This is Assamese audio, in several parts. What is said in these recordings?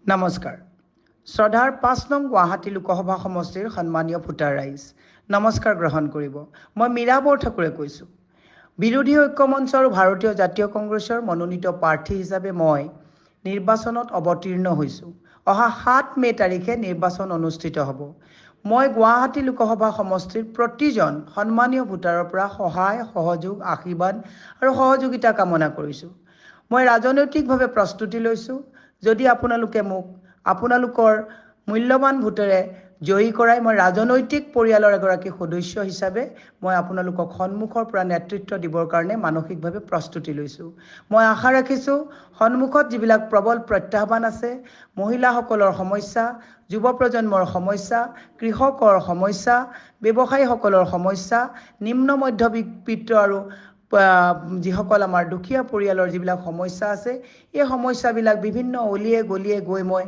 নমস্কাৰ। শ্ৰদ্ধাৰ ৫ নং গুৱাহাটী লোকসভা সমষ্টিৰ সন্মানীয় ভোটাৰ ৰাইজ, নমস্কাৰ গ্ৰহণ কৰিব। মই মীৰা বৰঠাকুৰে কৈছোঁ। বিৰোধী ঐক্য মঞ্চ আৰু ভাৰতীয় জাতীয় কংগ্ৰেছৰ মনোনীত প্ৰাৰ্থী হিচাপে মই নিৰ্বাচনত অৱতীৰ্ণ হৈছোঁ। অহা ৭ মে' তাৰিখে নিৰ্বাচন অনুষ্ঠিত হ'ব। মই গুৱাহাটী লোকসভা সমষ্টিৰ প্ৰতিজন সন্মানীয় ভোটাৰৰ পৰা সহায়, সহযোগ, আশীৰ্বাদ আৰু সহযোগিতা কামনা কৰিছোঁ। মই ৰাজনৈতিকভাৱে প্ৰস্তুতি লৈছোঁ। যদি আপোনালোকে মোক আপোনালোকৰ মূল্যৱান ভোটেৰে জয়ী কৰাই মই ৰাজনৈতিক পৰিয়ালৰ এগৰাকী সদস্য হিচাপে মই আপোনালোকক সন্মুখৰ পৰা নেতৃত্ব দিবৰ কাৰণে মানসিকভাৱে প্ৰস্তুতি লৈছোঁ। মই আশা ৰাখিছোঁ সন্মুখত যিবিলাক প্ৰবল প্ৰত্যাহ্বান আছে, মহিলাসকলৰ সমস্যা, যুৱ প্ৰজন্মৰ সমস্যা, কৃষকৰ সমস্যা, ব্যৱসায়ীসকলৰ সমস্যা, নিম্ন মধ্যবিত্ত আৰু যিসকল আমাৰ দুখীয়া পৰিয়ালৰ যিবিলাক সমস্যা আছে, এই সমস্যাবিলাক বিভিন্ন অলিয়ে গলিয়ে গৈ মই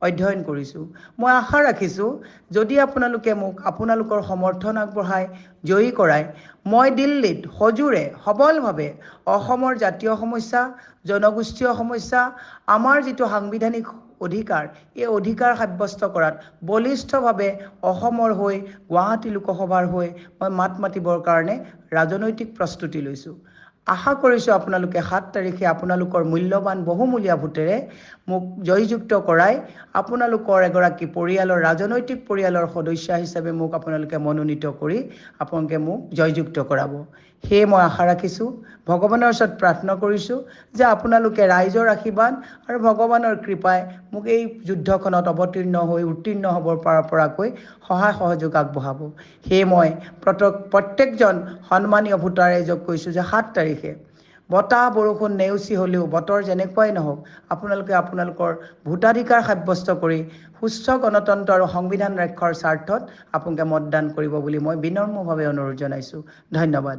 অধ্যয়ন কৰিছোঁ। মই আশা ৰাখিছোঁ যদি আপোনালোকে মোক আপোনালোকৰ সমৰ্থন আগবঢ়াই জয়ী কৰায়, মই দিল্লীত সজোৰে সবলভাৱে অসমৰ জাতীয় সমস্যা, জনগোষ্ঠীয় সমস্যা, আমাৰ যিটো সাংবিধানিক অধিকাৰ, এই অধিকাৰ সাব্যস্ত কৰাত বলিষ্ঠভাৱে অসমৰ হৈ গুৱাহাটী লোকসভাৰ হৈ মই মাত মাতিবৰ কাৰণে ৰাজনৈতিক প্ৰস্তুতি লৈছোঁ। আশা কৰিছোঁ আপোনালোকে ৭ তাৰিখে আপোনালোকৰ মূল্যৱান বহুমূলীয়া ভোটেৰে মোক জয়যুক্ত কৰাই আপোনালোকৰ এগৰাকী পৰিয়ালৰ ৰাজনৈতিক পৰিয়ালৰ সদস্য হিচাপে মোক আপোনালোকে মনোনীত কৰি আপোনালোকে মোক জয়যুক্ত কৰাব। সেয়ে মই আশা ৰাখিছোঁ, ভগৱানৰ ওচৰত প্ৰাৰ্থনা কৰিছোঁ যে আপোনালোকে ৰাইজৰ আশীৰ্বাদ আৰু ভগৱানৰ কৃপাই মোক এই যুদ্ধখনত অৱতীৰ্ণ হৈ উত্তীৰ্ণ হ'ব পৰাকৈ সহায় সহযোগ আগবঢ়াব। সেয়ে মই প্ৰত্যেকজন সন্মানীয় ভোটাৰ ৰাইজক কৈছোঁ যে ৭ তাৰিখে বতাহ, বৰষুণ, নেওচি হ'লেও বতৰ যেনেকুৱাই নহওক, আপোনালোকে আপোনালোকৰ ভোটাধিকাৰ সাব্যস্ত কৰি সুস্থ গণতন্ত্ৰ আৰু সংবিধান ৰক্ষাৰ স্বাৰ্থত আপোনালোকে মতদান কৰিব বুলি মই বিনম্ৰভাৱে অনুৰোধ জনাইছোঁ। ধন্যবাদ।